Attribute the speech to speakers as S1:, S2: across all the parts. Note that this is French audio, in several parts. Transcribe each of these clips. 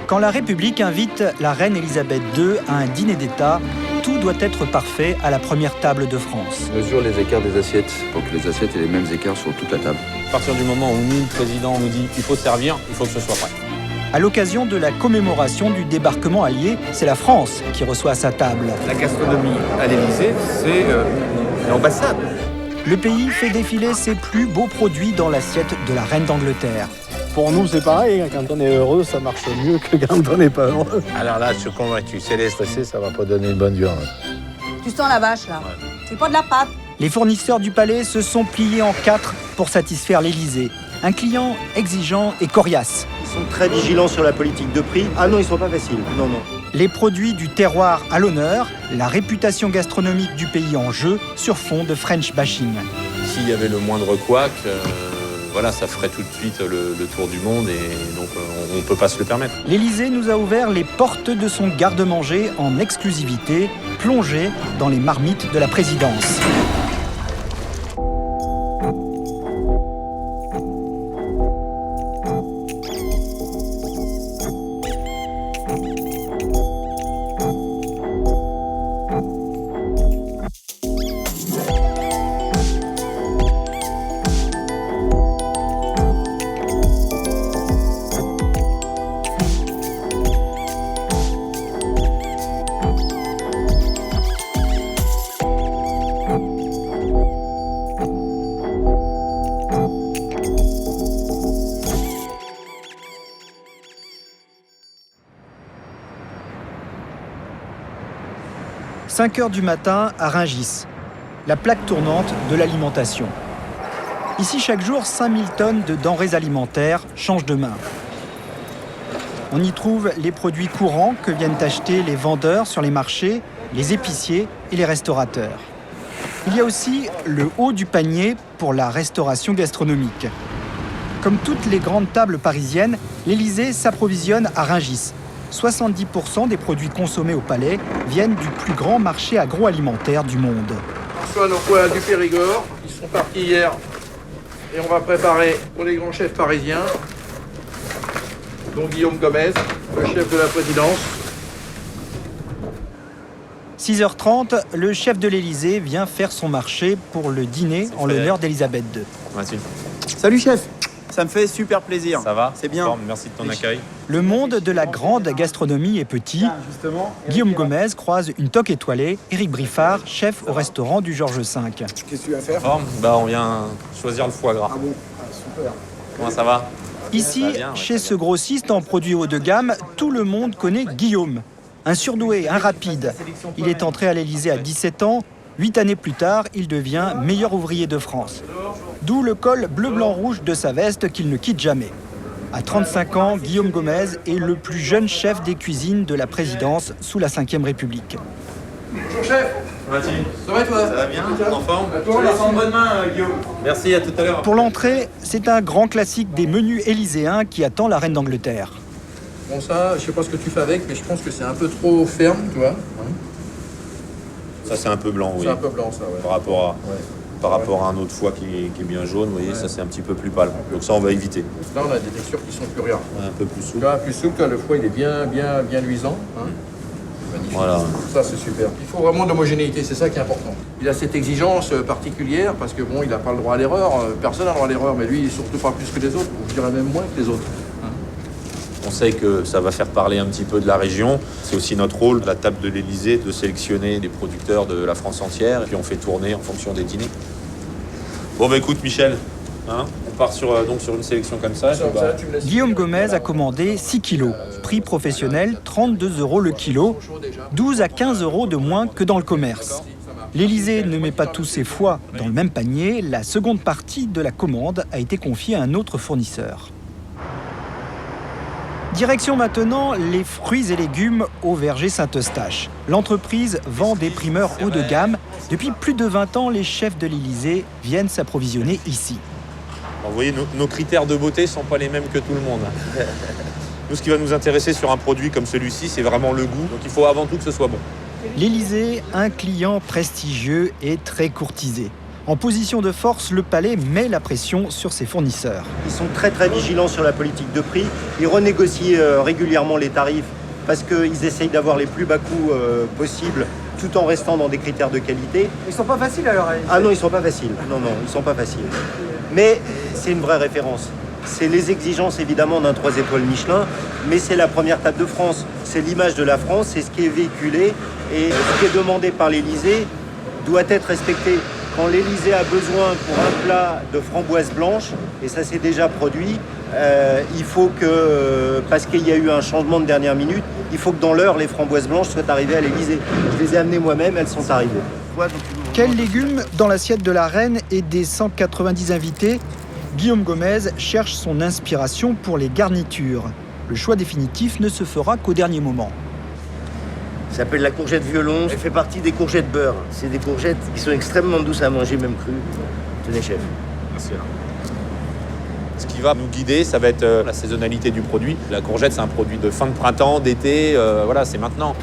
S1: Quand la République invite la reine Elisabeth II à un dîner d'État, tout doit être parfait à la première table de France.
S2: On mesure les écarts des assiettes pour que les assiettes aient les mêmes écarts sur toute la table.
S3: À partir du moment où nous, le président, nous dit qu'il faut servir, il faut que ce soit prêt.
S1: À l'occasion de la commémoration du débarquement allié, c'est la France qui reçoit à sa table.
S4: La gastronomie à l'Élysée, c'est l'ambassade.
S1: Le pays fait défiler ses plus beaux produits dans l'assiette de la reine d'Angleterre.
S5: Pour nous, c'est pareil. Quand on est heureux, ça marche mieux que quand on n'est pas heureux.
S4: Alors là, je suis convaincu. Si elle est stressée, ça va pas donner une bonne viande.
S6: Tu sens la vache, là. C'est pas de la pâte.
S1: Les fournisseurs du palais se sont pliés en 4 pour satisfaire l'Élysée. Un client exigeant et coriace.
S7: Ils sont très vigilants sur la politique de prix. Ah non, ils sont pas faciles. Non.
S1: Les produits du terroir à l'honneur, la réputation gastronomique du pays en jeu sur fond de French bashing.
S3: S'il y avait le moindre couac, ça ferait tout de suite le tour du monde et donc on ne peut pas se le permettre.
S1: L'Élysée nous a ouvert les portes de son garde-manger en exclusivité, plongé dans les marmites de la présidence. « 5 heures du matin à Rungis, la plaque tournante de l'alimentation. Ici, chaque jour, 5000 tonnes de denrées alimentaires changent de main. On y trouve les produits courants que viennent acheter les vendeurs sur les marchés, les épiciers et les restaurateurs. Il y a aussi le haut du panier pour la restauration gastronomique. Comme toutes les grandes tables parisiennes, l'Élysée s'approvisionne à Rungis. 70% des produits consommés au palais viennent du plus grand marché agroalimentaire du monde.
S8: On reçoit nos pois du Périgord, ils sont partis hier et on va préparer pour les grands chefs parisiens, dont Guillaume Gomez, le chef de la présidence.
S1: 6h30, le chef de l'Élysée vient faire son marché pour le dîner en l'honneur d'Elisabeth II.
S3: Mathilde,
S7: Salut chef, ça me fait super plaisir.
S3: ça va?
S7: C'est bien.
S3: Bon, merci de ton accueil.
S1: Le monde de la grande gastronomie est petit. Guillaume Gomez croise une toque étoilée, Éric Briffard, chef au restaurant du Georges V.
S7: Qu'est-ce que tu vas faire?
S3: Forme, on vient choisir le foie gras.
S7: Ah bon, super.
S3: Comment ça va?
S1: Ici,
S3: Ça va bien,
S1: chez
S3: ouais,
S1: ce grossiste en produits haut de gamme, tout le monde connaît Guillaume. Un surdoué, un rapide. Il est entré à l'Élysée à 17 ans. 8 années plus tard, il devient meilleur ouvrier de France. D'où le col bleu-blanc-rouge de sa veste qu'il ne quitte jamais. À 35 ans, Guillaume Gomez est le plus jeune chef des cuisines de la présidence sous la Ve République.
S8: Bonjour chef,
S3: Mathilde,
S8: ça va toi?
S3: ça va bien? En forme?
S8: Toi, on laisse en bonne main, Guillaume.
S3: Merci, à tout à l'heure.
S1: Pour l'entrée, c'est un grand classique des menus élyséens qui attend la reine d'Angleterre.
S8: Bon ça, je sais pas ce que tu fais avec, mais je pense que c'est un peu trop ferme, tu vois.
S3: Ça c'est un peu blanc, oui.
S8: C'est un peu blanc ça, ouais.
S3: Par rapport à un autre foie qui est bien jaune, vous voyez, ça c'est un petit peu plus pâle. Donc ça on va éviter.
S8: Là on a des textures qui sont plus rares.
S3: Un peu plus
S8: Tu
S3: souple.
S8: vois, plus souple, toi, le foie il est bien luisant. Hein. Magnifique.
S3: Voilà.
S8: Ça c'est super. Il faut vraiment de l'homogénéité, c'est ça qui est important. Il a cette exigence particulière parce que bon, il n'a pas le droit à l'erreur. Personne n'a le droit à l'erreur, mais lui, il est surtout pas plus que les autres. Je dirais même moins que les autres.
S3: On sait que ça va faire parler un petit peu de la région. C'est aussi notre rôle, à la table de l'Élysée, de sélectionner des producteurs de la France entière. Et puis on fait tourner en fonction des dîners. Bon écoute Michel, on part donc sur une sélection comme ça.
S8: Tu me laisses-
S1: Guillaume Gomez a commandé 6 kilos. Prix professionnel, 32 € le kilo, 12 à 15 € de moins que dans le commerce. L'Élysée ne met pas tous ses foies dans le même panier. La seconde partie de la commande a été confiée à un autre fournisseur. Direction maintenant les fruits et légumes au verger Saint-Eustache. L'entreprise vend des primeurs haut de gamme. Depuis plus de 20 ans, les chefs de l'Élysée viennent s'approvisionner ici.
S3: Alors, vous voyez, nos critères de beauté ne sont pas les mêmes que tout le monde. Nous, ce qui va nous intéresser sur un produit comme celui-ci, c'est vraiment le goût. Donc il faut avant tout que ce soit bon.
S1: L'Élysée, un client prestigieux et très courtisé. En position de force, le palais met la pression sur ses fournisseurs.
S7: Ils sont très vigilants sur la politique de prix. Ils renégocient régulièrement les tarifs parce qu'ils essayent d'avoir les plus bas coûts possibles tout en restant dans des critères de qualité.
S1: Ils sont pas faciles à leur réaliser.
S7: Ah non, ils sont pas faciles. Non, ils sont pas faciles. Mais c'est une vraie référence. C'est les exigences évidemment d'un 3 étoiles Michelin, mais c'est la première table de France. C'est l'image de la France, c'est ce qui est véhiculé et ce qui est demandé par l'Élysée doit être respecté. Quand l'Élysée a besoin pour un plat de framboises blanches, et ça s'est déjà produit, il faut que, parce qu'il y a eu un changement de dernière minute, il faut que dans l'heure, les framboises blanches soient arrivées à l'Élysée. Je les ai amenées moi-même, elles sont arrivées.
S1: Quels légumes dans l'assiette de la reine et des 190 invités? Guillaume Gomez cherche son inspiration pour les garnitures. Le choix définitif ne se fera qu'au dernier moment.
S9: Ça s'appelle la courgette violon. Elle fait partie des courgettes beurre. C'est des courgettes qui sont extrêmement douces à manger, même crues. Tenez, chef.
S3: Merci. Ce qui va nous guider, ça va être la saisonnalité du produit. La courgette, c'est un produit de fin de printemps, d'été, voilà, c'est maintenant.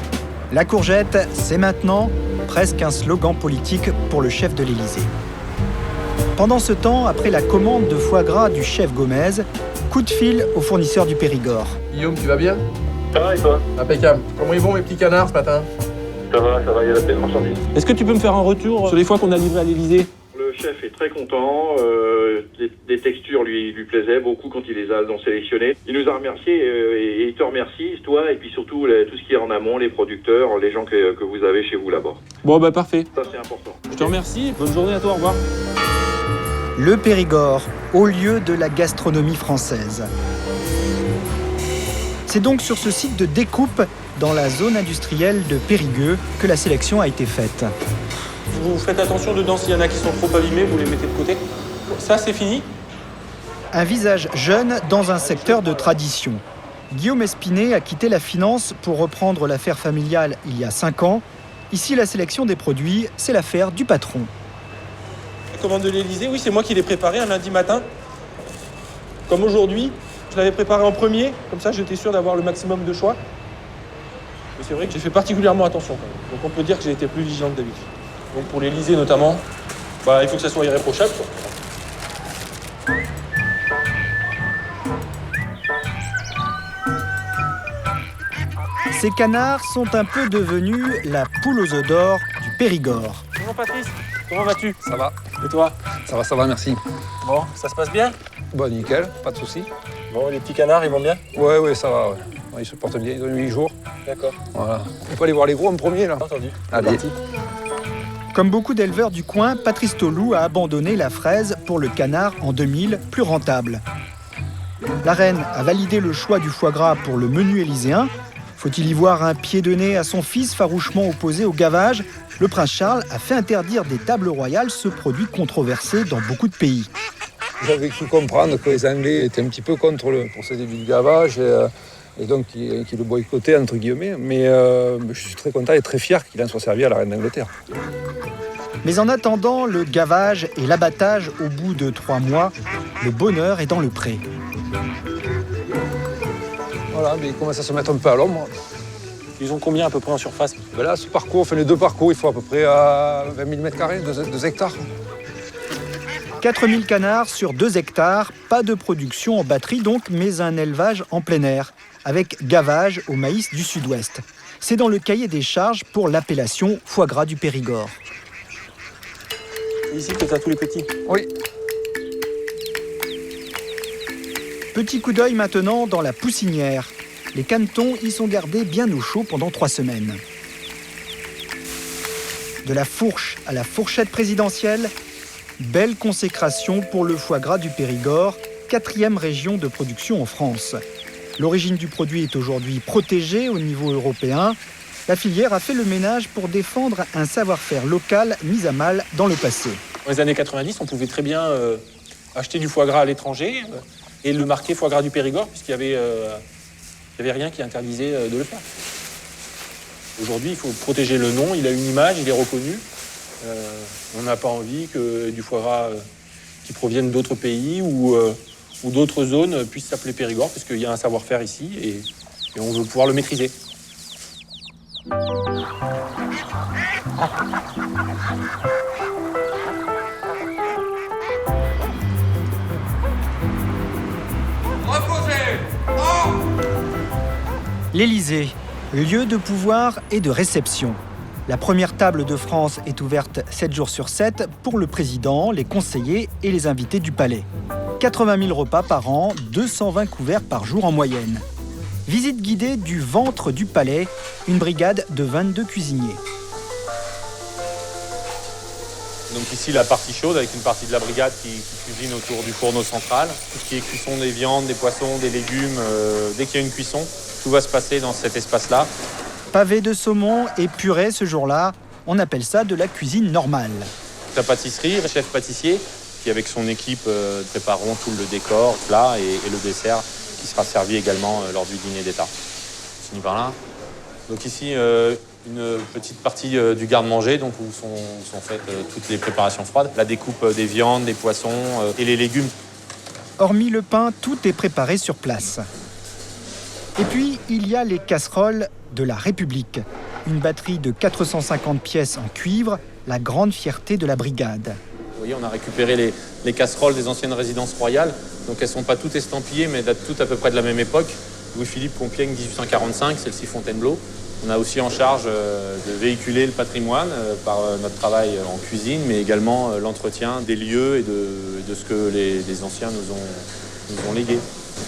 S1: La courgette, c'est maintenant, presque un slogan politique pour le chef de l'Élysée. Pendant ce temps, après la commande de foie gras du chef Gomez, coup de fil au fournisseur du Périgord.
S8: Guillaume, tu vas bien?
S10: Ça va et toi?
S8: Impeccable. Comment ils vont mes petits canards ce matin?
S10: Ça va, il y a la pleine marchandise.
S11: Est-ce que tu peux me faire un retour sur les fois qu'on a livré à l'Élysée?
S10: Le chef est très content, les textures lui plaisaient beaucoup quand il les a sélectionnées. Il nous a remerciés et il te remercie, toi, et puis surtout tout ce qui est en amont, les producteurs, les gens que vous avez chez vous là-bas.
S11: Bon, bah parfait.
S10: Ça, c'est important.
S11: Je te remercie, bonne journée à toi, au revoir.
S1: Le Périgord, au lieu de la gastronomie française. C'est donc sur ce site de découpe, dans la zone industrielle de Périgueux, que la sélection a été faite.
S11: Vous faites attention dedans, s'il y en a qui sont trop abîmés, vous les mettez de côté. Ça, c'est fini.
S1: Un visage jeune dans un secteur de tradition. Guillaume Espinet a quitté la finance pour reprendre l'affaire familiale il y a 5 ans. Ici, la sélection des produits, c'est l'affaire du patron.
S11: La commande de l'Élysée, oui, c'est moi qui l'ai préparée un lundi matin. Comme aujourd'hui, je l'avais préparé en premier, comme ça j'étais sûr d'avoir le maximum de choix. Mais c'est vrai que j'ai fait particulièrement attention quand même. Donc on peut dire que j'ai été plus vigilant que d'habitude. Donc pour l'Élysée notamment, il faut que ça soit irréprochable, quoi.
S1: Ces canards sont un peu devenus la poule aux œufs d'or du Périgord.
S11: Bonjour Patrice, comment vas-tu?
S4: Ça va.
S11: Et toi?
S4: Ça va, merci.
S11: Bon, ça se passe bien?
S4: Bon, nickel, pas de soucis.
S11: Bon, les petits canards, ils vont bien?
S4: Ouais, ça va, ouais. Ils se portent bien, ils ont 8 jours.
S11: D'accord.
S4: Voilà. On peut aller voir les gros en premier, là.
S11: Entendu.
S4: Allez.
S1: Comme beaucoup d'éleveurs du coin, Patrice Toloux a abandonné la fraise pour le canard en 2000, plus rentable. La reine a validé le choix du foie gras pour le menu élyséen. Faut-il y voir un pied de nez à son fils farouchement opposé au gavage? Le prince Charles a fait interdire des tables royales ce produit controversé dans beaucoup de pays.
S4: J'avais cru comprendre que les Anglais étaient un petit peu contre le procédé du gavage et donc qui le boycottaient, entre guillemets. Mais je suis très content et très fier qu'il en soit servi à la reine d'Angleterre.
S1: Mais en attendant le gavage et l'abattage au bout de 3 mois, le bonheur est dans le pré.
S4: Voilà, mais il commence à se mettre un peu à l'ombre.
S11: Ils ont combien à peu près en surface?
S4: Là, ce parcours, les 2 parcours, il faut à peu près 20 000 m², 2 hectares.
S1: 4000 canards sur 2 hectares, pas de production en batterie donc, mais un élevage en plein air, avec gavage au maïs du sud-ouest. C'est dans le cahier des charges pour l'appellation foie gras du Périgord.
S11: C'est ici que tu as tous les petits?
S4: Oui.
S1: Petit coup d'œil maintenant dans la poussinière. Les canetons y sont gardés bien au chaud pendant 3 semaines. De la fourche à la fourchette présidentielle, belle consécration pour le foie gras du Périgord, 4e région de production en France. L'origine du produit est aujourd'hui protégée au niveau européen. La filière a fait le ménage pour défendre un savoir-faire local mis à mal dans le passé.
S11: Dans les années 90, on pouvait très bien acheter du foie gras à l'étranger et le marquer foie gras du Périgord, puisqu'il n'y avait rien qui interdisait de le faire. Aujourd'hui, il faut protéger le nom, il a une image, il est reconnu. On n'a pas envie que du foie gras qui provienne d'autres pays ou d'autres zones puisse s'appeler Périgord, parce qu'il y a un savoir-faire ici et on veut pouvoir le maîtriser.
S1: L'Élysée, lieu de pouvoir et de réception. La première table de France est ouverte 7 jours sur 7 pour le président, les conseillers et les invités du palais. 80 000 repas par an, 220 couverts par jour en moyenne. Visite guidée du ventre du palais, une brigade de 22 cuisiniers.
S3: Donc ici, la partie chaude avec une partie de la brigade qui cuisine autour du fourneau central. Tout ce qui est cuisson des viandes, des poissons, des légumes, dès qu'il y a une cuisson, tout va se passer dans cet espace-là.
S1: Pavé de saumon et purée ce jour-là, on appelle ça de la cuisine normale.
S3: La pâtisserie, le chef pâtissier, qui avec son équipe prépareront tout le décor, plat et le dessert qui sera servi également lors du dîner d'État. On finit par là. Donc ici, une petite partie du garde-manger, donc où sont faites toutes les préparations froides. La découpe des viandes, des poissons et les légumes.
S1: Hormis le pain, tout est préparé sur place. Et puis, il y a les casseroles de la République. Une batterie de 450 pièces en cuivre, la grande fierté de la brigade.
S3: Vous voyez, on a récupéré les casseroles des anciennes résidences royales. Donc elles ne sont pas toutes estampillées, mais datent toutes à peu près de la même époque. Louis-Philippe, Compiègne, 1845, celle-ci Fontainebleau. On a aussi en charge de véhiculer le patrimoine par notre travail en cuisine, mais également l'entretien des lieux et de ce que les anciens nous ont légué.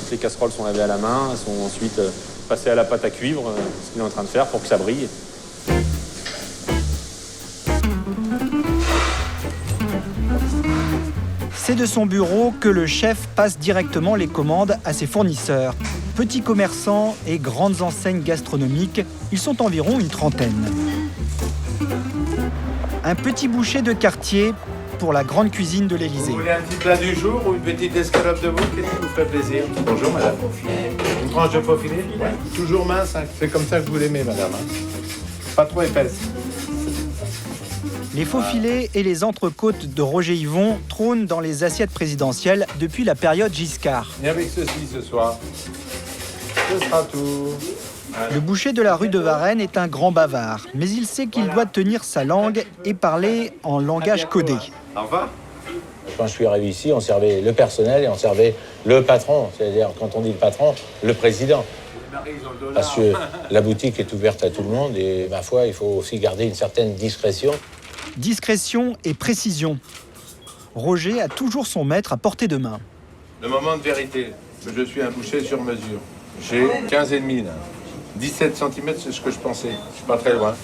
S3: Toutes les casseroles sont lavées à la main, elles sont ensuite passées à la pâte à cuivre, ce qu'il est en train de faire pour que ça brille.
S1: C'est de son bureau que le chef passe directement les commandes à ses fournisseurs. Petits commerçants et grandes enseignes gastronomiques, ils sont environ une trentaine. Un petit boucher de quartier pour la grande cuisine de l'Élysée.
S12: Vous voulez un petit plat du jour ou une petite escalope de veau? Qu'est-ce qui vous ferait plaisir? Bonjour madame. Une tranche de faux filet? Ouais. Toujours mince, hein. C'est comme ça que vous l'aimez madame. Pas trop épaisse.
S1: Les faux filets et les entrecôtes de Roger Yvon trônent dans les assiettes présidentielles depuis la période Giscard.
S12: Et avec ceci ce soir. Ce sera tout.
S1: Le boucher de la rue de Varennes est un grand bavard, mais il sait qu'il doit tenir sa langue et parler en langage codé.
S12: Au revoir.
S13: Quand je suis arrivé ici, on servait le personnel et on servait le patron. C'est-à-dire, quand on dit le patron, le président. Parce que la boutique est ouverte à tout le monde et, ma foi, il faut aussi garder une certaine discrétion.
S1: Discrétion et précision. Roger a toujours son maître à portée de main.
S12: Le moment de vérité. Je suis un boucher sur mesure. J'ai 15,5 là. 17 cm, c'est ce que je pensais. Je suis pas très loin.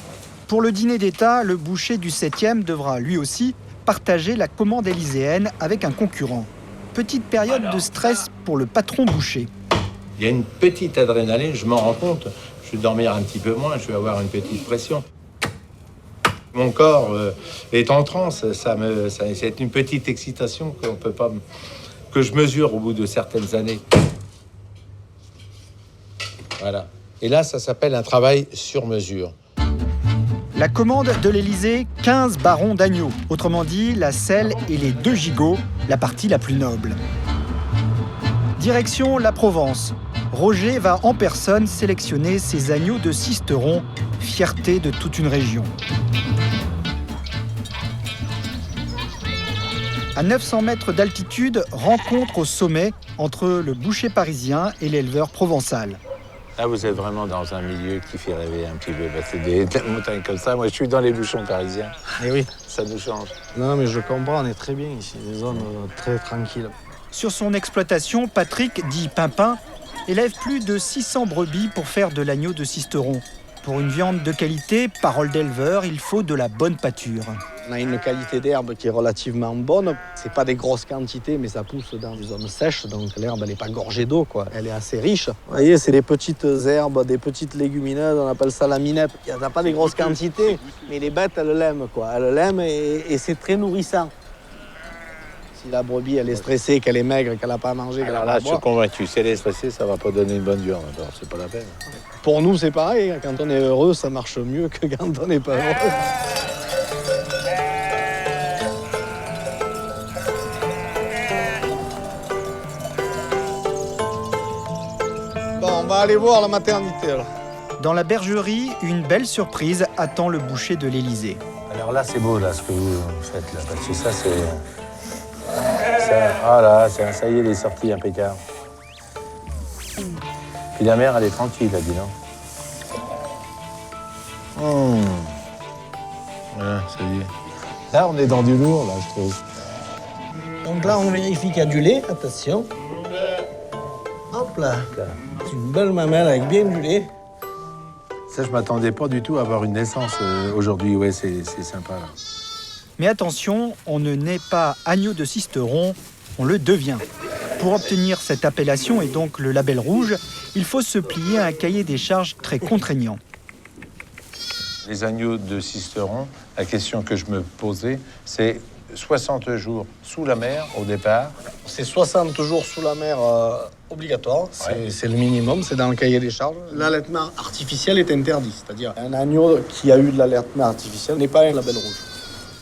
S1: Pour le dîner d'État, le boucher du 7e devra lui aussi partager la commande élyséenne avec un concurrent. Petite période de stress pour le patron boucher.
S13: Il y a une petite adrénaline, je m'en rends compte. Je vais dormir un petit peu moins, je vais avoir une petite pression. Mon corps est en transe, c'est une petite excitation que je mesure au bout de certaines années. Voilà. Et là, ça s'appelle un travail sur mesure.
S1: La commande de l'Élysée, 15 barons d'agneau. Autrement dit, la selle et les 2 gigots, la partie la plus noble. Direction la Provence. Roger va en personne sélectionner ces agneaux de Sisteron, fierté de toute une région. À 900 mètres d'altitude, rencontre au sommet entre le boucher parisien et l'éleveur provençal.
S13: Là, vous êtes vraiment dans un milieu qui fait rêver un petit peu. C'est des montagnes comme ça. Moi, je suis dans les bouchons parisiens.
S5: Et oui.
S13: Ça nous change.
S5: Non, mais je comprends, on est très bien ici. Des zones très tranquilles.
S1: Sur son exploitation, Patrick, dit Pimpin, élève plus de 600 brebis pour faire de l'agneau de Sisteron. Pour une viande de qualité, parole d'éleveur, il faut de la bonne pâture.
S5: On a une qualité d'herbe qui est relativement bonne. C'est pas des grosses quantités, mais ça pousse dans des zones sèches, donc l'herbe elle n'est pas gorgée d'eau, quoi. Elle est assez riche. Vous voyez, c'est des petites herbes, des petites légumineuses, on appelle ça la minette. Il n'y a pas des grosses quantités, mais les bêtes, elles l'aiment, quoi. Elles l'aiment et c'est très nourrissant. Si la brebis, elle est stressée, qu'elle est maigre, qu'elle n'a pas à manger, qu'elle n'a pas à boire.
S13: Alors là, je suis convaincu. Si elle est stressée, ça ne va pas donner une bonne viande. Alors, c'est pas la peine.
S5: Pour nous, c'est pareil. Quand on est heureux, ça marche mieux que quand on n'est pas heureux. Bon, on va aller voir la maternité, alors.
S1: Dans la bergerie, une belle surprise attend le boucher de l'Élysée.
S13: Alors là, c'est beau, là, ce que vous faites, là. Parce que ça, c'est... Ah là, ça y est, il est sorti impeccable. Puis la mère, elle est tranquille, là, dis donc. Oh. Voilà, ça y est. Là, on est dans du lourd, là, je trouve.
S5: Donc là, on vérifie qu'il y a du lait. Attention. Hop là. C'est une belle mamelle avec bien du lait.
S13: Ça, je m'attendais pas du tout à avoir une naissance aujourd'hui. Ouais, c'est sympa, là.
S1: Mais attention, on ne naît pas agneau de Sisteron, on le devient. Pour obtenir cette appellation et donc le label rouge, il faut se plier à un cahier des charges très contraignant.
S13: Les agneaux de Sisteron, la question que je me posais, c'est 60 jours sous la mer au départ.
S5: C'est 60 jours sous la mer obligatoire, c'est le minimum, c'est dans le cahier des charges. L'allaitement artificiel est interdit, c'est-à-dire un agneau qui a eu de l'allaitement artificiel n'est pas un label rouge.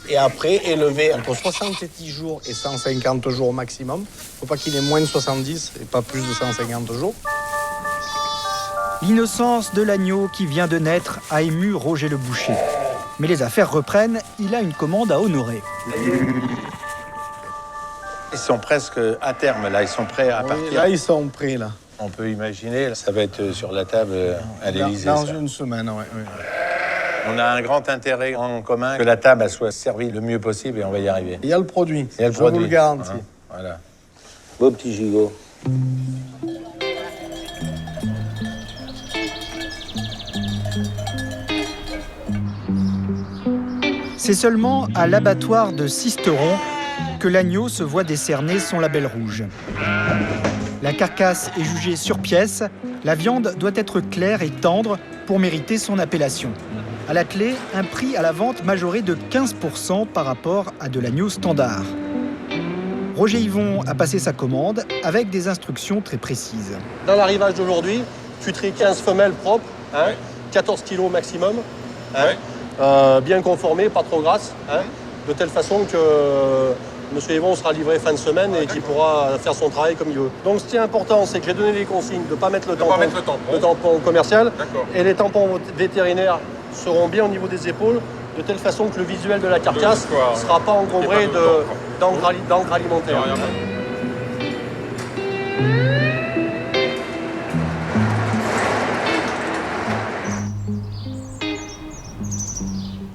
S5: Et après, élevé entre 70 jours et 150 jours au maximum. Il ne faut pas qu'il ait moins de 70 et pas plus de 150 jours.
S1: L'innocence de l'agneau qui vient de naître a ému Roger le boucher. Mais les affaires reprennent, il a une commande à honorer.
S13: Ils sont presque à terme, là. Ils sont prêts à partir.
S5: Là, ils sont prêts, là.
S13: On peut imaginer, ça va être sur la table à l'Élysée.
S5: Dans une semaine, oui.
S13: On a un grand intérêt en commun que la table elle soit servie le mieux possible et on va y arriver.
S5: Il y a le produit,
S13: il y a le
S5: je
S13: produit.
S5: vous le garantis.
S13: Hein, voilà. Beau petit gigot.
S1: C'est seulement à l'abattoir de Sisteron que l'agneau se voit décerner son label rouge. La carcasse est jugée sur pièce, la viande doit être claire et tendre pour mériter son appellation. À la clé, un prix à la vente majoré de 15% par rapport à de l'agneau standard. Roger Yvon a passé sa commande avec des instructions très précises.
S14: Dans l'arrivage d'aujourd'hui, tu tries 15 femelles propres, 14 kilos maximum, bien conformées, pas trop grasses, de telle façon que Monsieur Yvon sera livré fin de semaine et qu'il pourra faire son travail comme il veut. Donc ce qui est important, c'est que j'ai donné les consignes de ne pas mettre le tampon commercial et les tampons vétérinaires seront bien au niveau des épaules, de telle façon que le visuel de la carcasse ne sera pas encombré d'encre alimentaire.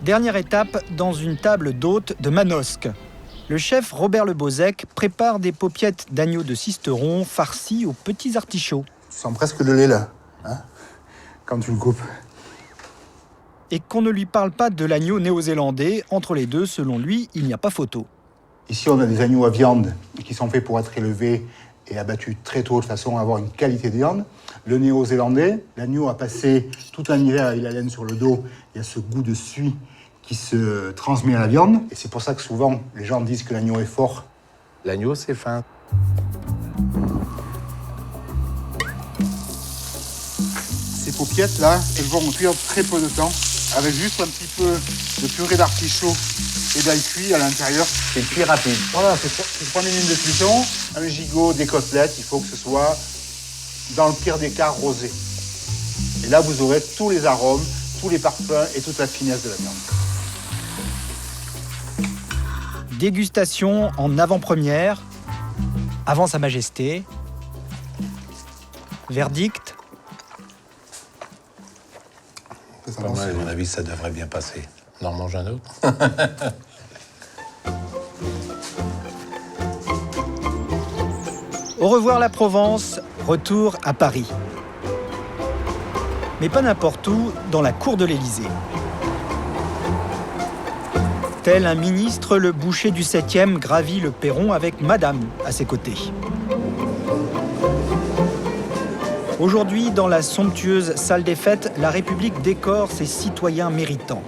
S1: Dernière étape dans une table d'hôtes de Manosque. Le chef Robert Le Bozec prépare des paupiettes d'agneau de Sisteron farcies aux petits artichauts.
S15: Tu sens presque le lait là, quand tu le coupes.
S1: Et qu'on ne lui parle pas de l'agneau néo-zélandais, entre les deux, selon lui, il n'y a pas photo.
S15: Ici, on a des agneaux à viande qui sont faits pour être élevés et abattus très tôt de façon à avoir une qualité de viande. Le néo-zélandais, l'agneau a passé tout un hiver avec la laine sur le dos. Il y a ce goût de suie qui se transmet à la viande. Et c'est pour ça que souvent, les gens disent que l'agneau est fort.
S13: L'agneau, c'est fin.
S15: Ces paupiettes-là, elles vont cuire très peu de temps, avec juste un petit peu de purée d'artichaut et d'ail cuit à l'intérieur.
S13: C'est cuit rapide.
S15: Voilà, c'est 3 minutes de cuisson. Un gigot, des côtelettes, il faut que ce soit, dans le pire des cas, rosé. Et là, vous aurez tous les arômes, tous les parfums et toute la finesse de la viande.
S1: Dégustation en avant-première, avant Sa Majesté. Verdict.
S13: Pas mal, à mon avis, ça devrait bien passer. On en mange un autre.
S1: Au revoir la Provence, retour à Paris. Mais pas n'importe où, dans la cour de l'Élysée. Tel un ministre, le boucher du 7e gravit le perron avec Madame à ses côtés. Aujourd'hui, dans la somptueuse salle des fêtes, la République décore ses citoyens méritants.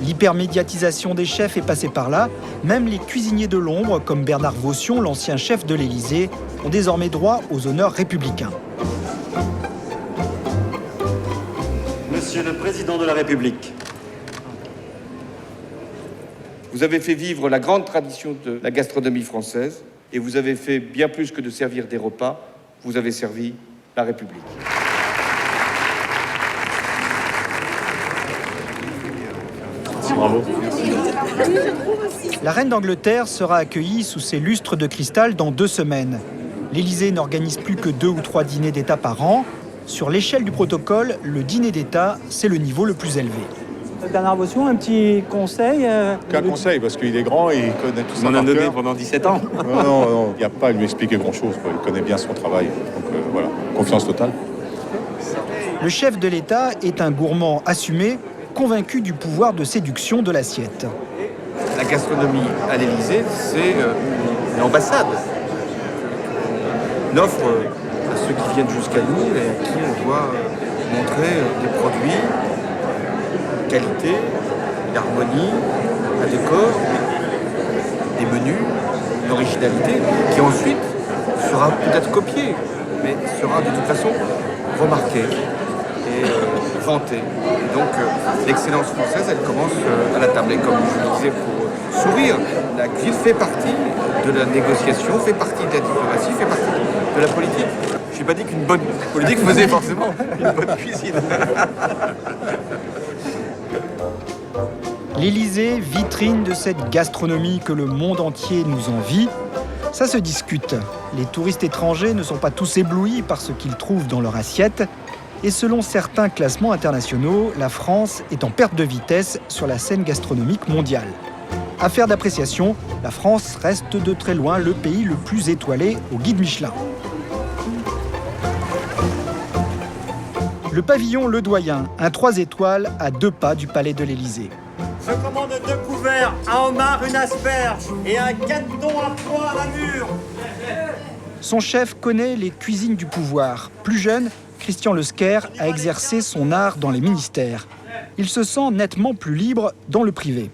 S1: L'hypermédiatisation des chefs est passée par là. Même les cuisiniers de l'ombre, comme Bernard Vaution, l'ancien chef de l'Élysée, ont désormais droit aux honneurs républicains.
S16: Monsieur le Président de la République, vous avez fait vivre la grande tradition de la gastronomie française et vous avez fait bien plus que de servir des repas, vous avez servi la République.
S3: Bravo.
S1: La reine d'Angleterre sera accueillie sous ses lustres de cristal dans 2 semaines. L'Élysée n'organise plus que 2 ou 3 dîners d'État par an. Sur l'échelle du protocole, le dîner d'État, c'est le niveau le plus élevé.
S17: Bernard Bossion, un petit conseil
S18: Qu'un conseil, parce qu'il est grand et il connaît tout ça.
S2: On en a
S18: par
S2: donné
S18: cœur.
S2: pendant 17 ans.
S18: Non, il n'y a pas à lui expliquer grand-chose. Il connaît bien son travail. Donc voilà, confiance totale.
S1: Le chef de l'État est un gourmand assumé, convaincu du pouvoir de séduction de l'assiette.
S16: La gastronomie à l'Élysée, c'est une ambassade. Une offre à ceux qui viennent jusqu'à nous et à qui on doit montrer des produits, une qualité, une harmonie, un décor, des menus, une originalité qui ensuite sera peut-être copiée, mais sera de toute façon remarquée et vantée. Et donc l'excellence française, elle commence à la table. Et comme je le disais pour sourire, la cuisine fait partie de la négociation, fait partie de la diplomatie, fait partie de la politique. Je n'ai pas dit qu'une bonne politique faisait forcément une bonne cuisine.
S1: L'Élysée, vitrine de cette gastronomie que le monde entier nous envie, ça se discute. Les touristes étrangers ne sont pas tous éblouis par ce qu'ils trouvent dans leur assiette. Et selon certains classements internationaux, la France est en perte de vitesse sur la scène gastronomique mondiale. Affaire d'appréciation, la France reste de très loin le pays le plus étoilé au guide Michelin. Le pavillon Le Doyen, un 3 étoiles à 2 pas du palais de l'Élysée.
S19: Je commande 2 couverts, un homard, une asperge et un caneton à pois à la mûre.
S1: Son chef connaît les cuisines du pouvoir. Plus jeune, Christian Lesquer a exercé son art dans les ministères. Il se sent nettement plus libre dans le privé.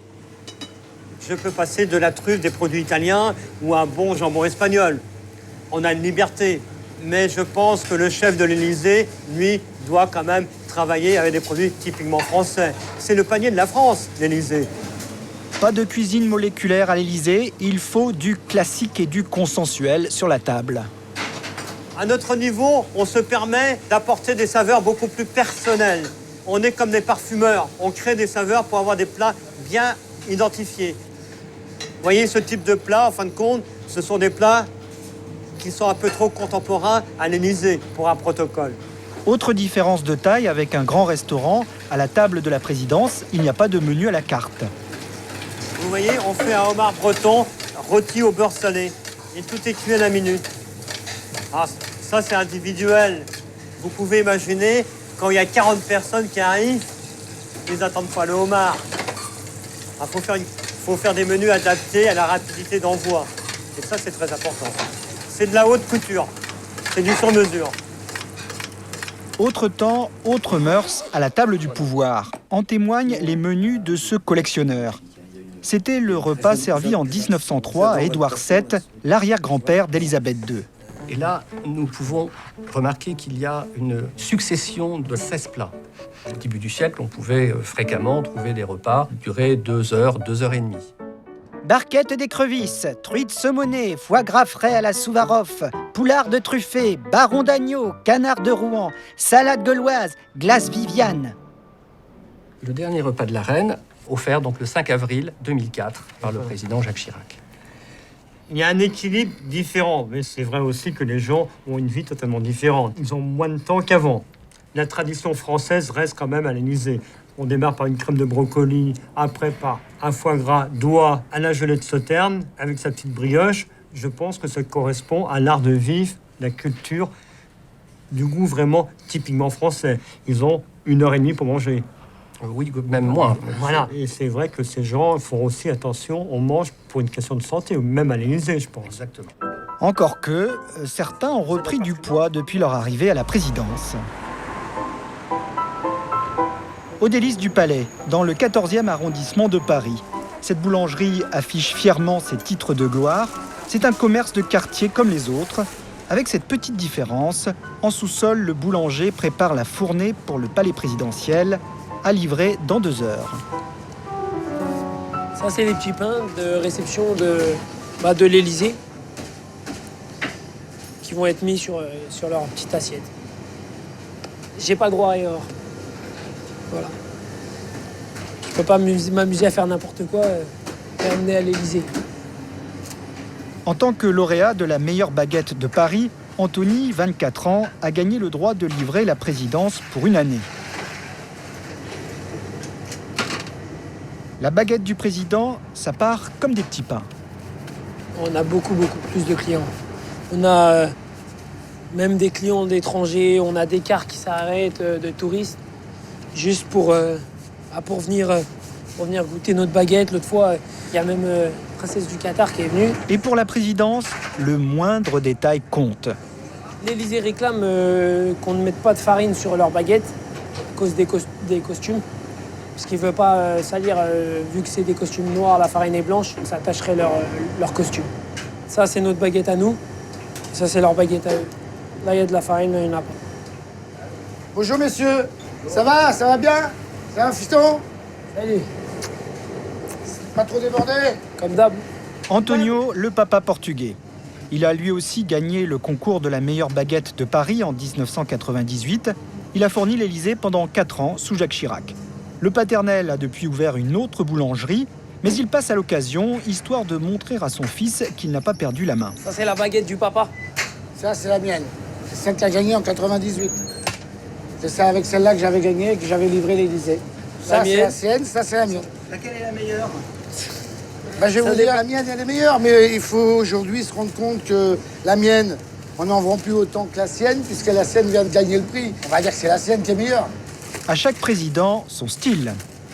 S19: Je peux passer de la truffe des produits italiens ou un bon jambon espagnol. On a une liberté. Mais je pense que le chef de l'Élysée, lui, doit quand même travailler avec des produits typiquement français. C'est le panier de la France, l'Élysée.
S1: Pas de cuisine moléculaire à l'Élysée, il faut du classique et du consensuel sur la table.
S19: À notre niveau, on se permet d'apporter des saveurs beaucoup plus personnelles. On est comme des parfumeurs. On crée des saveurs pour avoir des plats bien identifiés. Vous voyez, ce type de plats, en fin de compte, ce sont des plats qui sont un peu trop contemporains à l'Élysée pour un protocole.
S1: Autre différence de taille avec un grand restaurant, à la table de la présidence, il n'y a pas de menu à la carte.
S19: Vous voyez, on fait un homard breton rôti au beurre salé. Et tout est cuit à la minute. Ah, ça, c'est individuel. Vous pouvez imaginer, quand il y a 40 personnes qui arrivent, ils n'attendent pas le homard. Il faut faire des menus adaptés à la rapidité d'envoi. Et ça, c'est très important. C'est de la haute couture. C'est du sur-mesure.
S1: Autre temps, autre mœurs à la table du pouvoir. En témoignent les menus de ce collectionneur. C'était le repas servi en 1903 à Édouard VII, l'arrière-grand-père d'Élisabeth II.
S20: Et là, nous pouvons remarquer qu'il y a une succession de 16 plats. Au début du siècle, on pouvait fréquemment trouver des repas qui duraient 2 heures, 2 heures et demie.
S1: Barquette d'écrevisses, truite saumonée, foie gras frais à la Souvaroff, poulard de truffé, baron d'agneau, canard de Rouen, salade gauloise, glace Viviane.
S20: Le dernier repas de la reine, offert donc le 5 avril 2004 par le président Jacques Chirac.
S19: Il y a un équilibre différent, mais c'est vrai aussi que les gens ont une vie totalement différente. Ils ont moins de temps qu'avant. La tradition française reste quand même à l'Élysée. On démarre par une crème de brocoli, après par un foie gras d'oie à la gelée de Sauterne, avec sa petite brioche. Je pense que ça correspond à l'art de vivre, la culture, du goût vraiment typiquement français. Ils ont 1h30 pour manger.
S20: Oui, même moins.
S19: Voilà, et c'est vrai que ces gens font aussi attention, on mange pour une question de santé, même à l'Élysée, je pense.
S20: Exactement.
S1: Encore que, certains ont repris du poids depuis leur arrivée à la présidence. Aux délices du Palais, dans le 14e arrondissement de Paris. Cette boulangerie affiche fièrement ses titres de gloire. C'est un commerce de quartier comme les autres, avec cette petite différence. En sous-sol, le boulanger prépare la fournée pour le palais présidentiel, à livrer dans 2 heures.
S17: Ça, c'est les petits pains de réception de l'Élysée qui vont être mis sur leur petite assiette. J'ai pas droit à erreur. Voilà. Je peux pas m'amuser à faire n'importe quoi et amener à l'Élysée.
S1: En tant que lauréat de la meilleure baguette de Paris, Anthony, 24 ans, a gagné le droit de livrer la présidence pour 1 année. La baguette du président, ça part comme des petits pains.
S17: On a beaucoup plus de clients. On a même des clients d'étrangers, on a des cars qui s'arrêtent de touristes juste pour venir goûter notre baguette. L'autre fois, il y a même princesse du Qatar qui est venue.
S1: Et pour la présidence, le moindre détail compte.
S17: L'Élysée réclame qu'on ne mette pas de farine sur leur baguette à cause des costumes. Parce qu'il ne veut pas salir, vu que c'est des costumes noirs, la farine est blanche, ça tacherait leur costume. Ça, c'est notre baguette à nous. Et ça, c'est leur baguette à eux. Là, il y a de la farine, là, il n'y en a pas.
S21: Bonjour, messieurs. Ça va bien? Ça va, fiston?
S17: Salut.
S21: Pas trop débordé?
S17: Comme d'hab.
S1: Antonio, le papa portugais. Il a lui aussi gagné le concours de la meilleure baguette de Paris en 1998. Il a fourni l'Élysée pendant 4 ans sous Jacques Chirac. Le paternel a depuis ouvert une autre boulangerie, mais il passe à l'occasion, histoire de montrer à son fils qu'il n'a pas perdu la main.
S17: Ça, c'est la baguette du papa.
S21: Ça, c'est la mienne. C'est celle qui a gagné en 98. C'est ça avec celle-là que j'avais gagné et que j'avais livré l'Élysée. Ça, c'est la sienne, ça, c'est la mienne.
S1: Laquelle est la meilleure?
S21: Je vais vous dire, la mienne, elle est meilleure, mais il faut aujourd'hui se rendre compte que la mienne, on n'en vend plus autant que la sienne, puisque la sienne vient de gagner le prix. On va dire que c'est la sienne qui est meilleure.
S1: À chaque président, son style.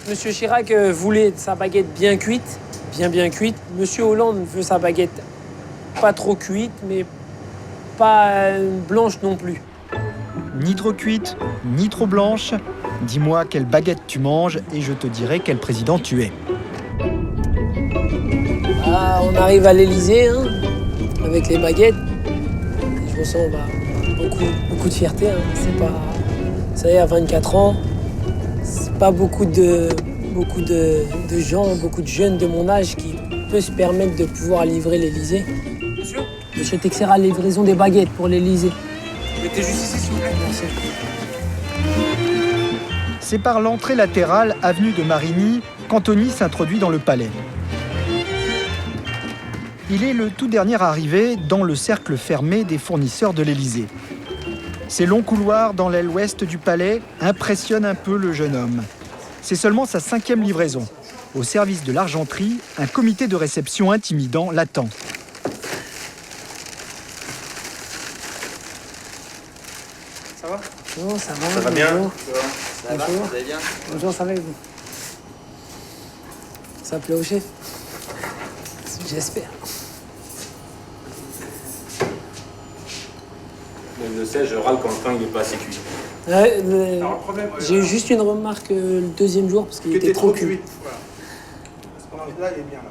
S17: Monsieur Chirac voulait sa baguette bien cuite, bien cuite. Monsieur Hollande veut sa baguette pas trop cuite, mais pas blanche non plus.
S1: Ni trop cuite, ni trop blanche. Dis-moi quelle baguette tu manges et je te dirai quel président tu es.
S17: Ah, on arrive à l'Élysée, hein, avec les baguettes. Je ressens beaucoup de fierté. Hein. C'est pas, ça y est, à 24 ans, c'est pas beaucoup de gens, beaucoup de jeunes de mon âge qui peuvent se permettre de pouvoir livrer l'Élysée. Monsieur Texera, livraison des baguettes pour l'Élysée.
S21: Mettez juste ici, s'il vous plaît.
S17: Merci.
S1: C'est par l'entrée latérale, avenue de Marigny, qu'Antony s'introduit dans le palais. Il est le tout dernier arrivé dans le cercle fermé des fournisseurs de l'Élysée. Ces longs couloirs dans l'aile ouest du palais impressionnent un peu le jeune homme. C'est seulement sa 5e livraison. Au service de l'argenterie, un comité de réception intimidant l'attend.
S21: Ça va?
S17: Bonjour, ça va?
S21: Ça va bien?
S17: Bonjour.
S21: Ça va?
S17: Bonjour.
S21: Vous allez bien?
S17: Bonjour, ça va et vous? Ça plaît au chef? J'espère.
S11: Même le sait, je râle quand le pain n'est pas assez cuit.
S17: J'ai eu juste une remarque le 2e jour parce qu'il était trop cuit.
S21: Voilà. Ce qu'on a envie de là, il est bien là.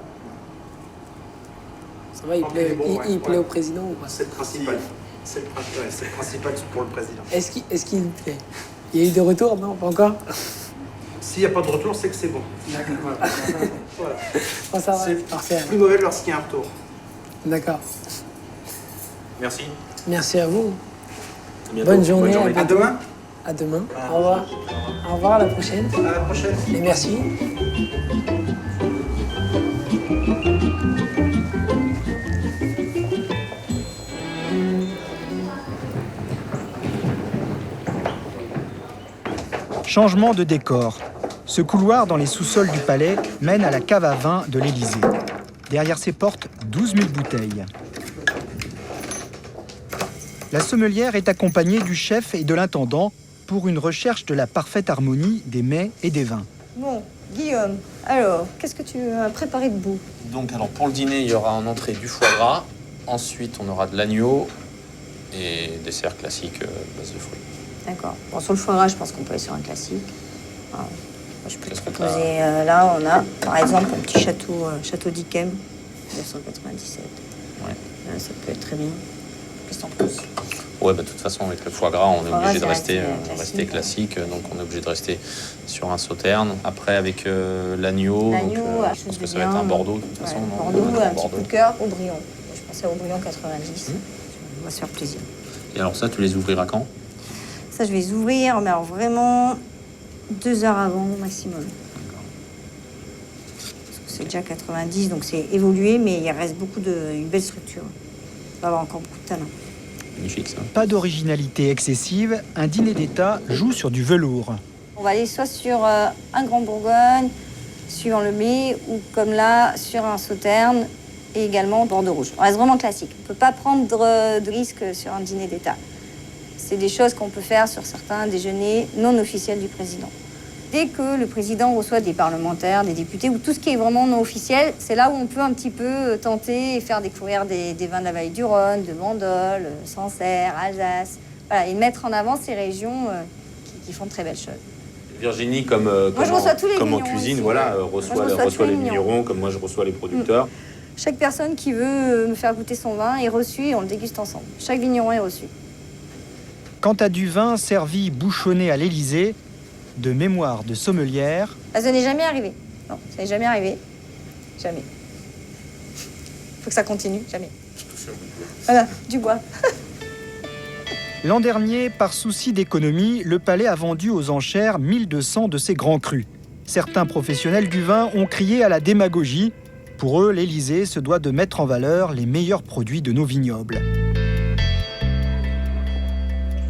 S17: Ça va, il plaît au président ou pas?
S21: C'est le principal. C'est le principal pour le président.
S17: Est-ce qu'il me plaît? Il y a eu des retours? Non, pas encore?
S21: S'il n'y a pas de retour, c'est que c'est bon. D'accord. Voilà.
S17: Oh, ça va,
S21: C'est
S17: parfait.
S21: plus mauvais lorsqu'il y a un retour.
S17: D'accord.
S11: Merci.
S17: Merci à vous.
S11: À bientôt.
S17: Bonne journée.
S21: À demain.
S17: À demain. Au revoir. Au revoir, à la prochaine.
S21: À la prochaine.
S17: Et merci.
S1: Changement de décor. Ce couloir dans les sous-sols du palais mène à la cave à vin de l'Élysée. Derrière ces portes, 12 000 bouteilles. La sommelière est accompagnée du chef et de l'intendant pour une recherche de la parfaite harmonie des mets et des vins.
S6: Bon, Guillaume, alors, qu'est-ce que tu as préparé de beau?
S3: Donc, alors, pour le dîner, il y aura en entrée du foie gras. Ensuite, on aura de l'agneau et dessert classique base de fruits.
S6: D'accord. Bon, sur le foie gras, je pense qu'on peut aller sur un classique. Alors, moi, je peux te
S3: Qu'est-ce que
S6: proposer, là, on a, par exemple, un petit château d'Yquem, 1997.
S3: Ouais.
S6: Ça peut être très bien. Qu'est-ce que t'en penses?
S3: Ouais, bah, de toute façon, avec le foie gras, on est
S6: Foie
S3: obligé de
S6: gras,
S3: rester,
S6: c'est
S3: rester classique. Donc, on est obligé de rester sur un sauterne. Après, avec l'agneau, je pense que ça va être un Bordeaux, de toute façon.
S6: Ouais, Bordeaux, un petit coup de cœur, Aubryon. Je pensais à Aubryon 90. On va se faire plaisir.
S3: Et alors ça, tu les ouvriras quand?
S6: Ça, je vais les ouvrir, mais alors vraiment 2 heures avant au maximum. Parce que c'est déjà 90, donc c'est évolué, mais il reste une belle structure. On va avoir encore beaucoup de talent.
S3: Magnifique, ça.
S1: Pas d'originalité excessive, un dîner d'État joue sur du velours.
S6: On va aller soit sur un Grand Bourgogne, suivant le blé, ou comme là, sur un sauterne, et également bordeaux rouge. On reste vraiment classique. On ne peut pas prendre de risques sur un dîner d'État. C'est des choses qu'on peut faire sur certains déjeuners non officiels du président. Dès que le président reçoit des parlementaires, des députés, ou tout ce qui est vraiment non officiel, c'est là où on peut un petit peu tenter et faire découvrir des vins de la vallée du Rhône, de Bandol, Sancerre, Alsace, voilà, et mettre en avant ces régions qui font de très belles choses.
S3: Virginie, comme en cuisine,
S6: ici,
S3: voilà, reçoit les vignerons, comme moi je reçois les producteurs.
S6: Chaque personne qui veut me faire goûter son vin est reçue et on le déguste ensemble. Chaque vigneron est reçu.
S1: Quant à du vin servi bouchonné à l'Élysée, de mémoire de sommelière...
S6: Ça n'est jamais arrivé. Non, ça n'est jamais arrivé. Jamais. Faut que ça continue, jamais. Voilà, du bois.
S1: L'an dernier, par souci d'économie, le Palais a vendu aux enchères 1200 de ses grands crus. Certains professionnels du vin ont crié à la démagogie. Pour eux, l'Élysée se doit de mettre en valeur les meilleurs produits de nos vignobles.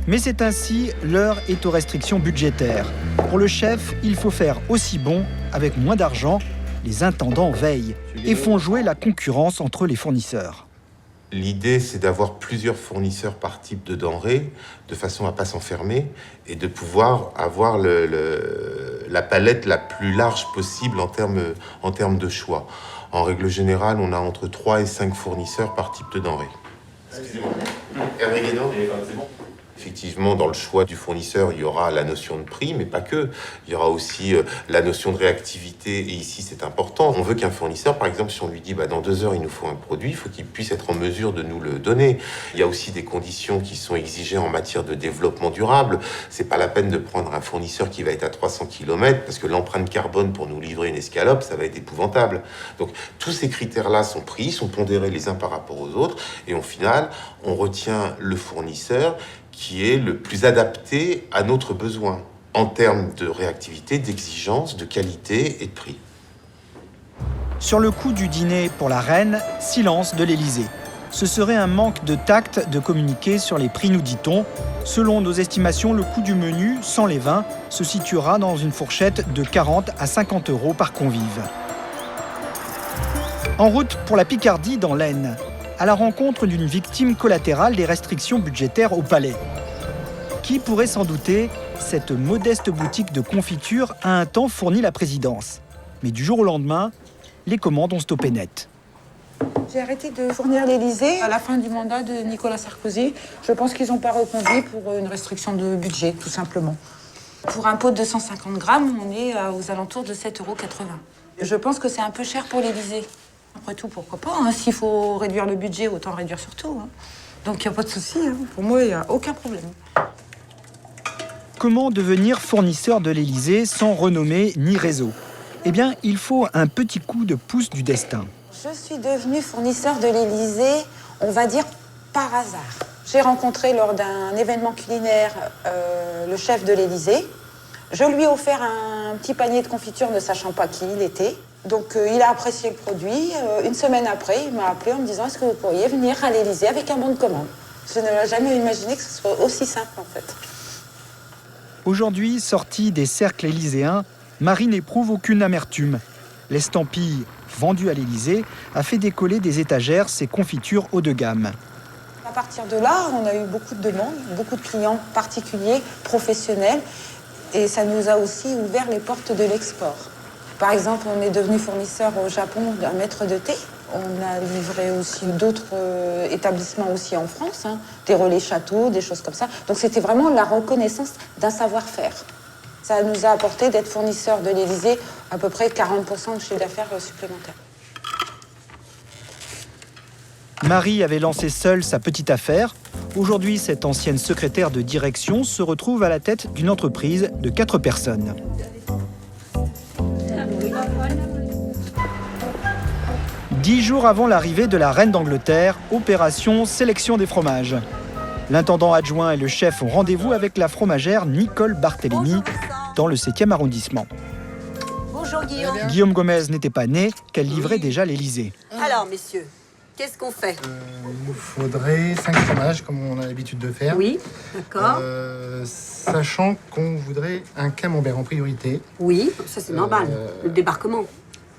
S1: Mais c'est ainsi, l'heure est aux restrictions budgétaires. Pour le chef, il faut faire aussi bon avec moins d'argent. Les intendants veillent et font jouer la concurrence entre les fournisseurs.
S7: L'idée, c'est d'avoir plusieurs fournisseurs par type de denrées, de façon à ne pas s'enfermer et de pouvoir avoir la palette la plus large possible en termes de choix. En règle générale, on a entre 3 et 5 fournisseurs par type de denrées. Excusez-moi. Hervé Guénaud ? C'est bon. Effectivement, dans le choix du fournisseur, il y aura la notion de prix, mais pas que. Il y aura aussi la notion de réactivité, et ici, c'est important. On veut qu'un fournisseur, par exemple, si on lui dit dans 2 heures, il nous faut un produit, il faut qu'il puisse être en mesure de nous le donner. Il y a aussi des conditions qui sont exigées en matière de développement durable. C'est pas la peine de prendre un fournisseur qui va être à 300 km, parce que l'empreinte carbone pour nous livrer une escalope, ça va être épouvantable. Donc, tous ces critères-là sont pris, sont pondérés les uns par rapport aux autres, et au final, on retient le fournisseur qui est le plus adapté à notre besoin en termes de réactivité, d'exigence, de qualité et de prix.
S1: Sur le coût du dîner pour la reine, silence de l'Élysée. Ce serait un manque de tact de communiquer sur les prix, nous dit-on. Selon nos estimations, le coût du menu, sans les vins, se situera dans une fourchette de 40 à 50 € par convive. En route pour la Picardie, dans l'Aisne, à la rencontre d'une victime collatérale des restrictions budgétaires au Palais. Qui pourrait s'en douter, cette modeste boutique de confiture a un temps fourni la présidence. Mais du jour au lendemain, les commandes ont stoppé net.
S22: J'ai arrêté de fournir l'Élysée à la fin du mandat de Nicolas Sarkozy. Je pense qu'ils n'ont pas reconduit pour une restriction de budget, tout simplement. Pour un pot de 250 grammes, on est aux alentours de 7,80 €. Je pense que c'est un peu cher pour l'Élysée. Après tout, pourquoi pas, hein. S'il faut réduire le budget, autant réduire sur tout, hein. Donc il n'y a pas de souci, hein. Pour moi, il n'y a aucun problème.
S1: Comment devenir fournisseur de l'Élysée sans renommée ni réseau ? Eh bien, il faut un petit coup de pouce du destin.
S22: Je suis devenue fournisseur de l'Élysée, on va dire, par hasard. J'ai rencontré lors d'un événement culinaire le chef de l'Élysée. Je lui ai offert un petit panier de confiture ne sachant pas qui il était. Donc il a apprécié le produit. Une semaine après, il m'a appelé en me disant « Est-ce que vous pourriez venir à l'Élysée avec un bon de commande ?» Je n'aurais jamais imaginé que ce soit aussi simple en fait.
S1: Aujourd'hui, sortie des cercles élyséens, Marie n'éprouve aucune amertume. L'estampille vendue à l'Élysée a fait décoller des étagères ses confitures haut de gamme.
S22: À partir de là, on a eu beaucoup de demandes, beaucoup de clients particuliers, professionnels. Et ça nous a aussi ouvert les portes de l'export. Par exemple, on est devenu fournisseur au Japon d'un maître de thé. On a livré aussi d'autres établissements aussi en France, hein, des relais châteaux, des choses comme ça. Donc c'était vraiment la reconnaissance d'un savoir-faire. Ça nous a apporté d'être fournisseur de l'Élysée à peu près 40% de chiffre d'affaires supplémentaire.
S1: Marie avait lancé seule sa petite affaire. Aujourd'hui, cette ancienne secrétaire de direction se retrouve à la tête d'une entreprise de 4 personnes. Dix jours avant l'arrivée de la reine d'Angleterre, opération sélection des fromages. L'intendant adjoint et le chef ont rendez-vous avec la fromagère Nicole Barthélémy dans le 7e arrondissement.
S23: Bonjour Guillaume.
S1: Guillaume Gomez n'était pas né qu'elle livrait déjà l'Élysée.
S23: Alors messieurs, qu'est-ce qu'on fait?
S21: Il nous faudrait 5 fromages comme on a l'habitude de faire.
S23: Oui, d'accord.
S16: sachant qu'on voudrait un camembert en priorité.
S23: Oui, ça c'est normal. Le débarquement.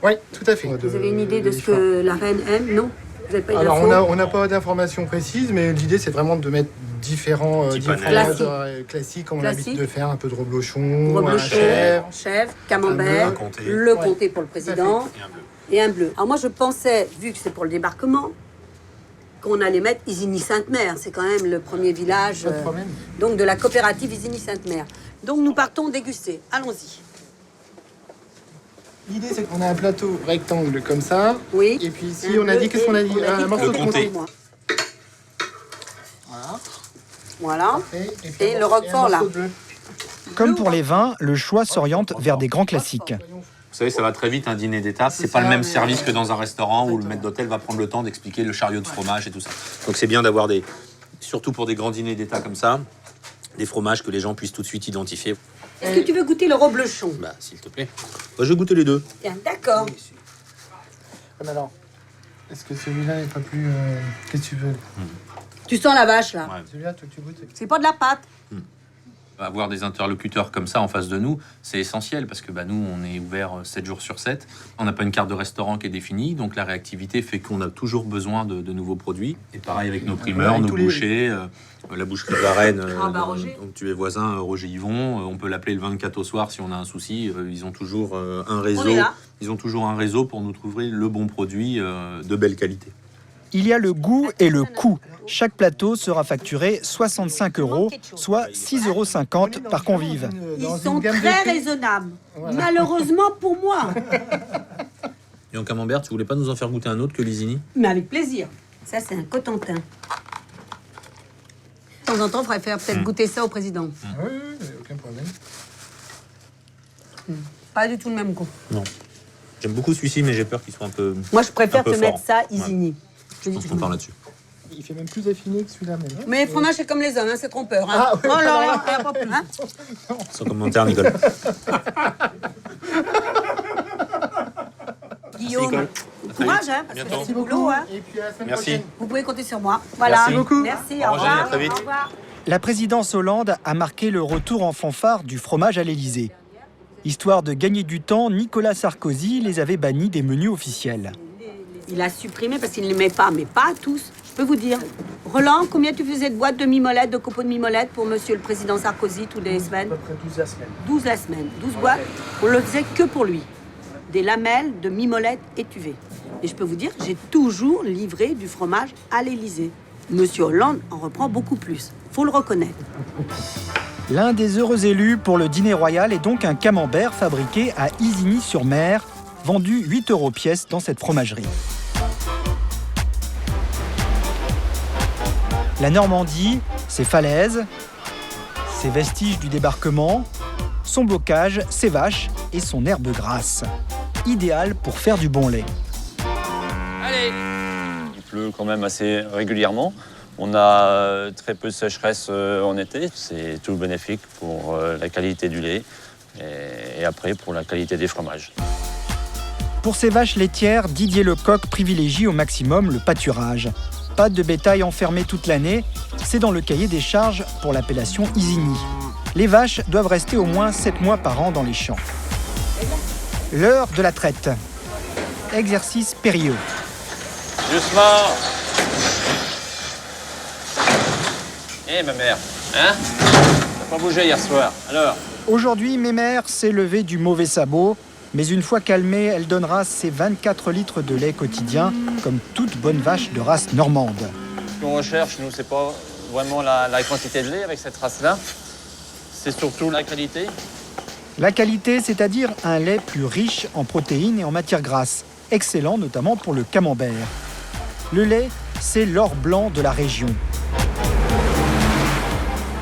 S16: Oui, tout à fait.
S23: Vous avez une idée de ce que la reine aime? Non? Vous n'avez pas
S16: Alors
S23: d'infos?
S16: on n'a pas d'informations précises, mais l'idée c'est vraiment de mettre différents
S23: Classique.
S16: classiques, comme on a
S23: Classique.
S16: l'habitude de faire, un peu de reblochon, un
S23: Reblochon, chèvre, camembert,
S16: un comté.
S23: le
S16: Ouais.
S23: comté pour le président et un bleu. Alors moi je pensais, vu que c'est pour le débarquement, qu'on allait mettre Isigny-Sainte-Mère. C'est quand même le premier village donc de la coopérative Isigny-Sainte-Mère. Donc nous partons déguster. Allons-y.
S16: L'idée c'est qu'on a un plateau rectangle comme ça.
S23: Oui.
S16: Et puis ici on a dit, qu'est-ce qu'on a dit? Un morceau de comté.
S23: Voilà. Et le roquefort là.
S1: Comme pour les vins, le choix s'oriente vers des grands classiques.
S3: Vous savez, ça va très vite, un dîner d'étape. C'est pas le même service que dans un restaurant où le maître d'hôtel va prendre le temps d'expliquer le chariot de fromage et tout ça. Donc c'est bien d'avoir surtout pour des grands dîners d'état comme ça, des fromages que les gens puissent tout de suite identifier.
S23: Est-ce que tu veux goûter le reblochon?
S3: Bah, s'il te plaît. Moi, je vais goûter les deux.
S23: Tiens, d'accord.
S16: Mais alors, est-ce que celui-là n'est pas plus... Qu'est-ce que tu veux?
S23: Tu sens la vache là?
S16: Celui-là, tu goûtes?
S23: C'est pas de la pâte.
S3: Avoir des interlocuteurs comme ça en face de nous, c'est essentiel parce que nous, on est ouvert 7 jours sur 7. On n'a pas une carte de restaurant qui est définie, donc la réactivité fait qu'on a toujours besoin de nouveaux produits. Et pareil avec nos primeurs, nos bouchers, la boucherie de Varennes, donc tu es voisin, Roger Yvon, on peut l'appeler le 24 au soir si on a un souci. Ils ont toujours un réseau. Ils ont toujours un réseau pour nous trouver le bon produit de belle qualité.
S1: Il y a le goût et le coût. Chaque plateau sera facturé 65 €, soit 6,50 € par convive.
S23: Ils sont très raisonnables. Malheureusement pour moi.
S3: Et en camembert, tu voulais pas nous en faire goûter un autre que l'Isigny?
S23: Mais avec plaisir. Ça, c'est un Cotentin. De temps en temps, il faudrait faire peut-être goûter ça au président.
S16: Oui, aucun problème.
S23: Pas du tout le même goût.
S3: Non. J'aime beaucoup celui-ci, mais j'ai peur qu'il soit un peu.
S23: Moi, je préfère
S3: un peu
S23: te mettre
S3: fort.
S23: ça Isigny.
S3: Ouais. Je pense qu'on parle là-dessus.
S16: Il fait même plus affiné que celui-là même. Hein.
S23: Mais le fromage, c'est comme les hommes, hein, c'est trompeur. Hein.
S16: Ah, oui,
S23: oh là là, il n'y a pas plus. Hein.
S3: Sans commentaire, Nicole.
S23: Guillaume, courage, hein, parce que c'est du boulot. Hein.
S16: Et puis à la semaine
S3: Merci.
S16: prochaine.
S23: Vous pouvez compter sur moi. Voilà.
S3: Merci beaucoup.
S23: Merci,
S3: Au
S23: au
S3: revoir.
S23: revoir.
S3: À très vite.
S23: Au revoir.
S1: La présidence Hollande a marqué le retour en fanfare du fromage à l'Élysée. Histoire de gagner du temps, Nicolas Sarkozy les avait bannis des menus officiels.
S23: Il a supprimé parce qu'il ne l'aimait pas, mais pas tous. Je peux vous dire. Roland, combien tu faisais de boîtes de mimolette, de copeaux de mimolette pour monsieur le président Sarkozy toutes les semaines?
S11: À peu près 12 la semaine.
S23: 12 la semaine, 12 boîtes. On le faisait que pour lui. Des lamelles de mimolette étuvées. Et je peux vous dire, j'ai toujours livré du fromage à l'Élysée. Monsieur Hollande en reprend beaucoup plus. Faut le reconnaître.
S1: L'un des heureux élus pour le dîner royal est donc un camembert fabriqué à Isigny-sur-Mer, vendu 8 € pièce dans cette fromagerie. La Normandie, ses falaises, ses vestiges du débarquement, son bocage, ses vaches et son herbe grasse. Idéal pour faire du bon lait.
S8: Il pleut quand même assez régulièrement. On a très peu de sécheresse en été. C'est tout bénéfique pour la qualité du lait et après pour la qualité des fromages.
S1: Pour ces vaches laitières, Didier Lecoq privilégie au maximum le pâturage. Pas de bétail enfermé toute l'année, c'est dans le cahier des charges pour l'appellation Isigny. Les vaches doivent rester au moins 7 mois par an dans les champs. L'heure de la traite. Exercice périlleux.
S8: Doucement. Eh ma mère, hein? T'as pas bougé hier soir, alors?
S1: Aujourd'hui, Mémère s'est levée du mauvais sabot, mais une fois calmée, elle donnera ses 24 litres de lait quotidien, comme toute bonne vache de race normande.
S8: Ce qu'on recherche, nous, c'est pas vraiment la quantité de lait avec cette race-là. C'est surtout la qualité.
S1: La qualité, c'est-à-dire un lait plus riche en protéines et en matières grasses, excellent notamment pour le camembert. Le lait, c'est l'or blanc de la région.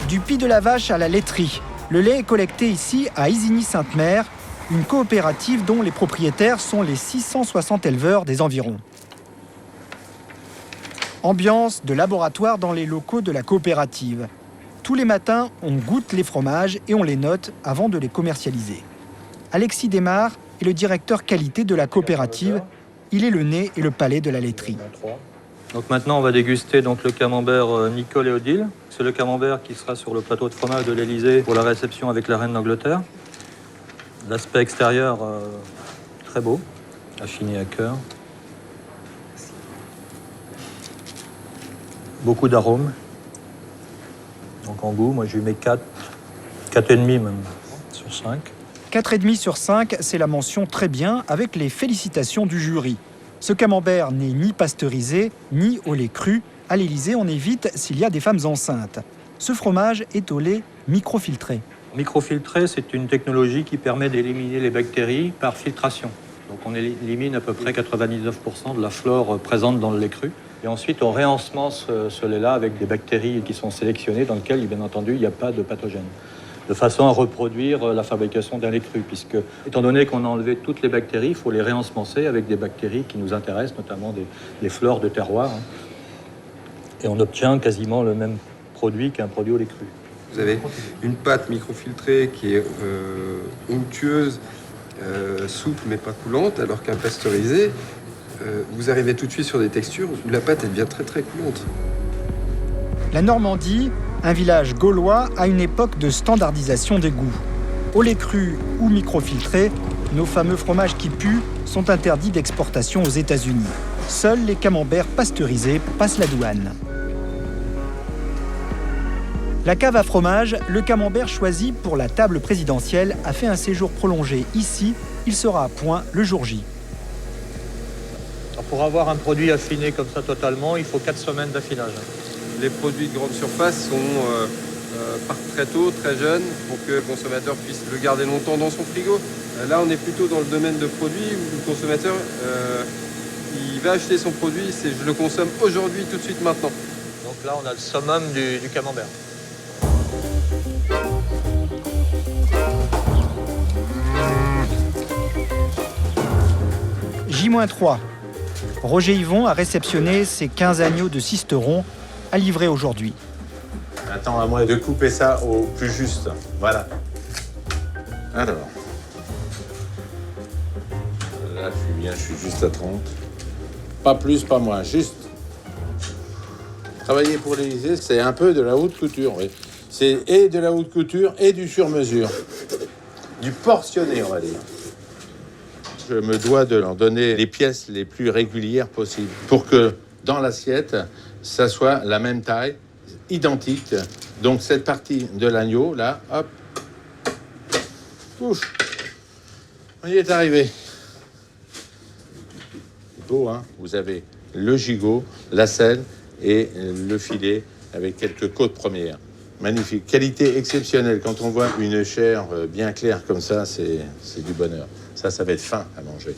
S1: Du Pis de la Vache à la laiterie, le lait est collecté ici à Isigny-Sainte-Mère, une coopérative dont les propriétaires sont les 660 éleveurs des environs. Ambiance de laboratoire dans les locaux de la coopérative. Tous les matins, on goûte les fromages et on les note avant de les commercialiser. Alexis Desmar est le directeur qualité de la coopérative. Il est le nez et le palais de la laiterie.
S4: Donc maintenant, on va déguster donc, le camembert Nicole et Odile. C'est le camembert qui sera sur le plateau de fromage de l'Élysée pour la réception avec la reine d'Angleterre. L'aspect extérieur, très beau, affiné à cœur. Beaucoup d'arômes. Donc en goût, moi je lui mets 4,5 même sur 5.
S1: 4,5 sur 5, c'est la mention très bien avec les félicitations du jury. Ce camembert n'est ni pasteurisé, ni au lait cru. À l'Élysée, on évite s'il y a des femmes enceintes. Ce fromage est au lait microfiltré.
S4: Microfiltré, c'est une technologie qui permet d'éliminer les bactéries par filtration. Donc on élimine à peu près 99% de la flore présente dans le lait cru. Et ensuite, on réensemence ce lait-là avec des bactéries qui sont sélectionnées, dans lesquelles, bien entendu, il n'y a pas de pathogènes. De façon à reproduire la fabrication d'un lait cru, puisque, étant donné qu'on a enlevé toutes les bactéries, il faut les réensemencer avec des bactéries qui nous intéressent, notamment des flores de terroir. Et on obtient quasiment le même produit qu'un produit au lait cru.
S9: Vous avez une pâte microfiltrée qui est onctueuse, souple mais pas coulante, alors qu'un pasteurisé, vous arrivez tout de suite sur des textures où la pâte elle devient très très coulante.
S1: La Normandie, un village gaulois à une époque de standardisation des goûts. Au lait cru ou microfiltré, nos fameux fromages qui puent sont interdits d'exportation aux États-Unis. Seuls les camemberts pasteurisés passent la douane. La cave à fromage, le camembert choisi pour la table présidentielle a fait un séjour prolongé ici. Il sera à point le jour J.
S4: Alors pour avoir un produit affiné comme ça totalement, il faut 4 semaines d'affinage.
S9: Les produits de grande surface partent très tôt, très jeunes, pour que le consommateur puisse le garder longtemps dans son frigo. Là, on est plutôt dans le domaine de produits où le consommateur, il va acheter son produit, c'est je le consomme aujourd'hui, tout de suite, maintenant.
S4: Donc là, on a le summum du camembert.
S1: J-3. Roger Yvon a réceptionné ses 15 agneaux de Sisteron à livrer aujourd'hui.
S3: Attends à moi de couper ça au plus juste. Voilà. Alors. Là, je suis bien, je suis juste à 30. Pas plus, pas moins, juste. Travailler pour l'Élysée, c'est un peu de la haute couture, oui. C'est et de la haute couture et du sur-mesure. Du portionné, on va dire. Je me dois de leur donner les pièces les plus régulières possibles pour que dans l'assiette, ça soit la même taille, identique. Donc cette partie de l'agneau, là, hop, ouf, on y est arrivé. C'est beau, hein? Vous avez le gigot, la selle et le filet avec quelques côtes premières. Magnifique, qualité exceptionnelle. Quand on voit une chair bien claire comme ça, c'est du bonheur. Ça va être fin à manger.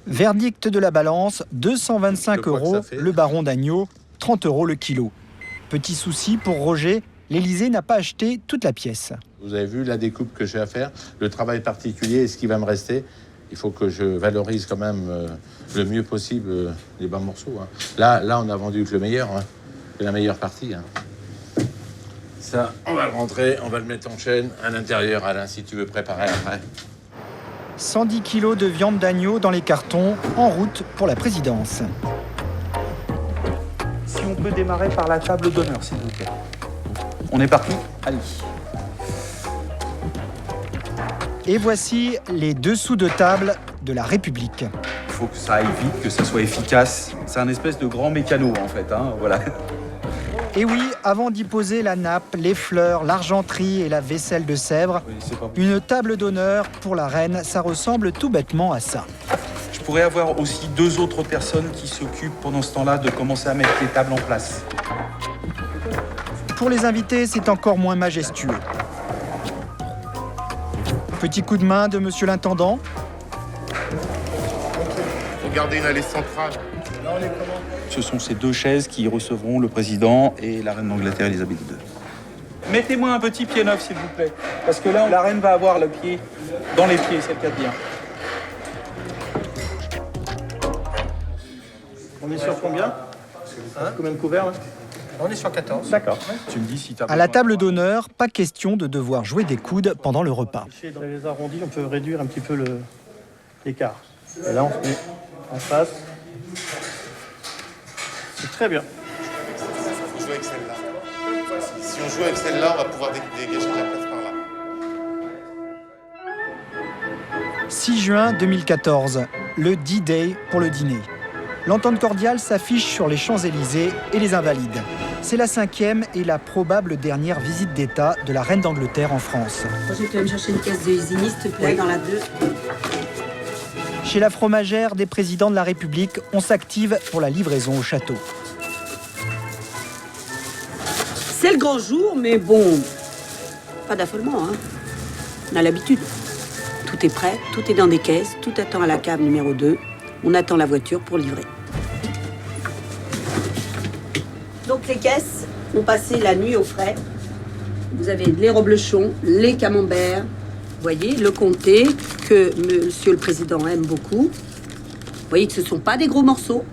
S1: Verdict de la balance, 225 € le baron d'agneau, 30 € le kilo. Petit souci pour Roger, l'Élysée n'a pas acheté toute la pièce.
S3: Vous avez vu la découpe que j'ai à faire, le travail particulier et ce qui va me rester. Il faut que je valorise quand même le mieux possible les bas morceaux. Hein. Là, on a vendu que le meilleur, hein. C'est la meilleure partie. Hein. Ça, on va le rentrer, on va le mettre en chaîne à l'intérieur, Alain, si tu veux préparer après.
S1: 110 kilos de viande d'agneau dans les cartons, en route pour la présidence.
S10: Si on peut démarrer par la table d'honneur, s'il vous plaît. On est parti? Allez.
S1: Et voici les dessous de table de la République.
S10: Il faut que ça aille vite, que ça soit efficace. C'est un espèce de grand mécano, en fait. Hein, voilà.
S1: Et oui, avant d'y poser la nappe, les fleurs, l'argenterie et la vaisselle de Sèvres, une table d'honneur pour la reine, ça ressemble tout bêtement à ça.
S10: Je pourrais avoir aussi 2 autres personnes qui s'occupent pendant ce temps-là de commencer à mettre les tables en place.
S1: Pour les invités, c'est encore moins majestueux. Petit coup de main de monsieur l'intendant.
S7: Regardez une allée centrale.
S10: Là, on est comment ? Ce sont ces 2 chaises qui recevront le président et la reine d'Angleterre, Elisabeth II. Mettez-moi un petit pied neuf, s'il vous plaît. Parce que là, la reine va avoir le pied dans les pieds, c'est le cas de dire.
S14: On est sur combien? Combien de couverts là?
S20: On est sur 14.
S10: D'accord. Tu me dis si t'as
S1: À la table d'honneur, pas question de devoir jouer des coudes pendant le repas.
S14: Dans les arrondis, on peut réduire un petit peu l'écart. Et là, on se met en face.
S10: C'est très bien.
S7: On joue avec celle-là. Si on joue avec celle-là, on va pouvoir dégager de la place par là.
S1: 6 juin 2014, le D-Day pour le dîner. L'entente cordiale s'affiche sur les Champs-Élysées et les Invalides. C'est la 5e et la probable dernière visite d'État de la reine d'Angleterre en France.
S23: Moi, je vais quand même chercher une caisse de Isigny, s'il te plaît, dans la 2.
S1: Chez la fromagère des présidents de la République, on s'active pour la livraison au château.
S23: C'est le grand jour, mais bon, pas d'affolement, hein. On a l'habitude. Tout est prêt, tout est dans des caisses, tout attend à la cave numéro 2. On attend la voiture pour livrer. Donc les caisses ont passé la nuit au frais. Vous avez les reblochons, les camemberts, vous voyez, le comté, que Monsieur le Président aime beaucoup. Vous voyez que ce ne sont pas des gros morceaux.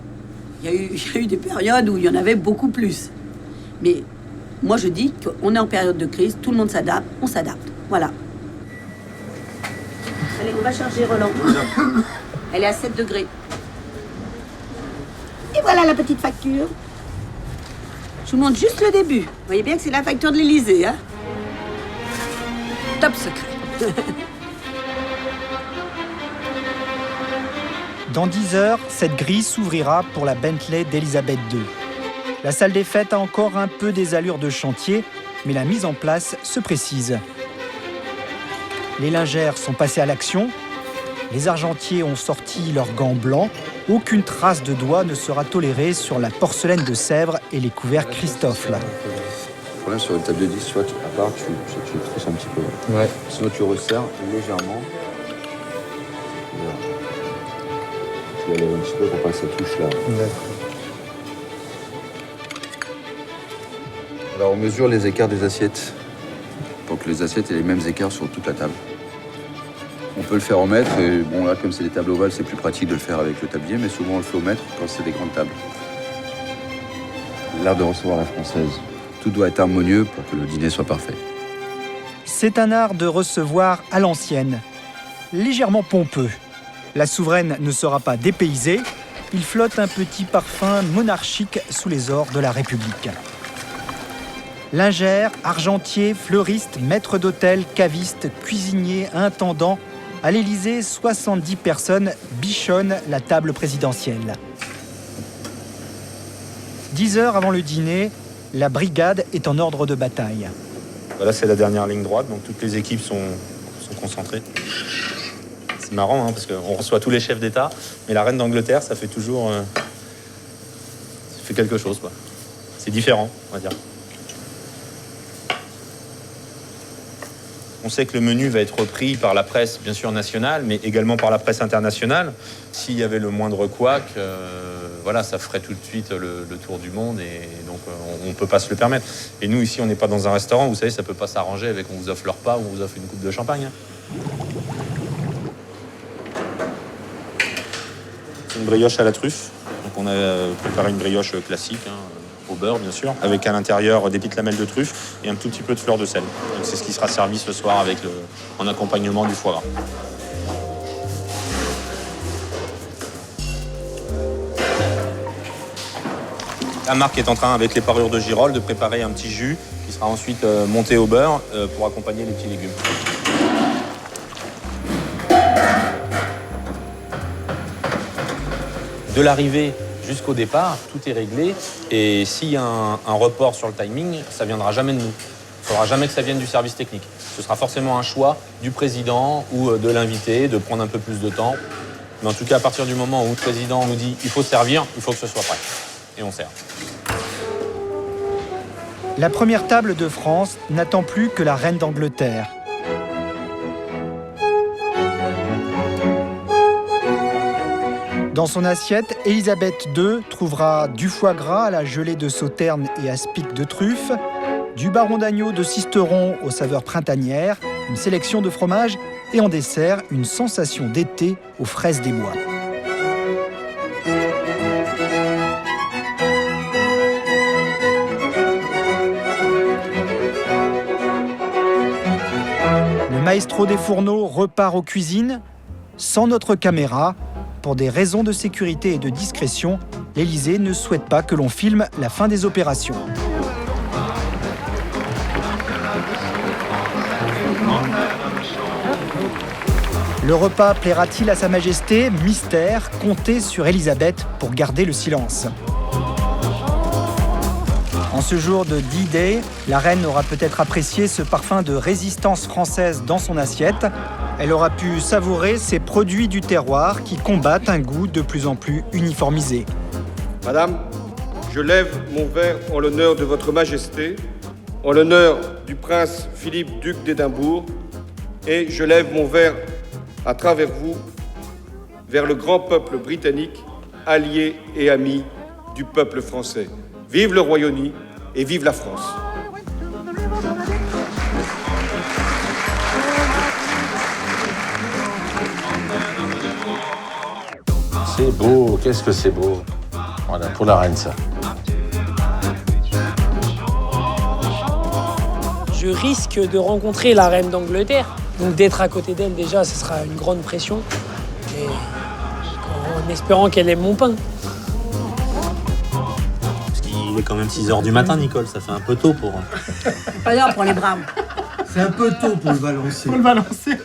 S23: Il y a eu des périodes où il y en avait beaucoup plus. Mais moi je dis qu'on est en période de crise, tout le monde s'adapte, on s'adapte. Voilà. Allez, on va charger Roland. Elle est à 7 degrés. Et voilà la petite facture. Je vous montre juste le début. Vous voyez bien que c'est la facture de l'Élysée, hein? Top secret.
S1: Dans 10 heures, cette grille s'ouvrira pour la Bentley d'Elisabeth II. La salle des fêtes a encore un peu des allures de chantier, mais la mise en place se précise. Les lingères sont passées à l'action. Les argentiers ont sorti leurs gants blancs. Aucune trace de doigt ne sera tolérée sur la porcelaine de Sèvres et les couverts Christophe.
S2: Le problème sur une table de 10, soit à part, tu trousses un petit peu.
S8: Ouais.
S2: Sinon, tu resserres légèrement. Voilà. Tu la lèves un petit peu pour pas que ça touche là. Alors, on mesure les écarts des assiettes. Pour que les assiettes aient les mêmes écarts sur toute la table. On peut le faire au mètre, et bon là comme c'est des tables ovales, c'est plus pratique de le faire avec le tablier, mais souvent on le fait au mètre quand c'est des grandes tables. L'art de recevoir la française. Tout doit être harmonieux pour que le dîner soit parfait.
S1: C'est un art de recevoir à l'ancienne, légèrement pompeux. La souveraine ne sera pas dépaysée, il flotte un petit parfum monarchique sous les ors de la République. Lingères, argentiers, fleuristes, maîtres d'hôtel, cavistes, cuisiniers, intendants. À l'Élysée, 70 personnes bichonnent la table présidentielle. 10 heures avant le dîner, la brigade est en ordre de bataille.
S3: Là, c'est la dernière ligne droite, donc toutes les équipes sont concentrées. C'est marrant, hein, parce qu'on reçoit tous les chefs d'État, mais la reine d'Angleterre, ça fait toujours... ça fait quelque chose, quoi. C'est différent, on va dire. On sait que le menu va être repris par la presse, bien sûr, nationale, mais également par la presse internationale. S'il y avait le moindre couac, voilà, ça ferait tout de suite le tour du monde et donc on ne peut pas se le permettre. Et nous, ici, on n'est pas dans un restaurant, vous savez, ça ne peut pas s'arranger avec on vous offre le repas ou on vous offre une coupe de champagne. C'est une brioche à la truffe. Donc on a préparé une brioche classique, hein, au beurre bien sûr, avec à l'intérieur des petites lamelles de truffe et un tout petit peu de fleur de sel. Donc c'est ce qui sera servi ce soir avec en accompagnement du foie gras. La marque est en train, avec les parures de girolles, de préparer un petit jus qui sera ensuite monté au beurre pour accompagner les petits légumes. De l'arrivée jusqu'au départ, tout est réglé. Et s'il y a un report sur le timing, ça ne viendra jamais de nous. Il ne faudra jamais que ça vienne du service technique. Ce sera forcément un choix du président ou de l'invité de prendre un peu plus de temps. Mais en tout cas, à partir du moment où le président nous dit « il faut servir », il faut que ce soit prêt. Et on sert.
S1: La première table de France n'attend plus que la reine d'Angleterre. Dans son assiette, Élisabeth II trouvera du foie gras à la gelée de sauterne et à spic de truffe, du baron d'agneau de Sisteron aux saveurs printanières, une sélection de fromages et en dessert, une sensation d'été aux fraises des bois. Le maestro des fourneaux repart aux cuisines. Sans notre caméra, pour des raisons de sécurité et de discrétion, l'Élysée ne souhaite pas que l'on filme la fin des opérations. Le repas plaira-t-il à Sa Majesté? Mystère, comptez sur Elisabeth pour garder le silence. En ce jour de D-Day, la reine aura peut-être apprécié ce parfum de résistance française dans son assiette. Elle aura pu savourer ces produits du terroir qui combattent un goût de plus en plus uniformisé.
S5: Madame, je lève mon verre en l'honneur de votre Majesté, en l'honneur du prince Philippe, duc d'Édimbourg, et je lève mon verre à travers vous vers le grand peuple britannique, allié et ami du peuple français. Vive le Royaume-Uni et vive la France.
S8: C'est beau, qu'est-ce que c'est beau. Voilà, pour la reine, ça.
S17: Je risque de rencontrer la reine d'Angleterre. Donc d'être à côté d'elle, déjà, ce sera une grande pression. Et en espérant qu'elle aime mon pain.
S12: Il est quand même 6h du matin, Nicole, ça fait un peu tôt pour...
S23: Pas l'heure pour les braves.
S12: C'est un peu tôt pour le balancer.
S23: Pour le balancer.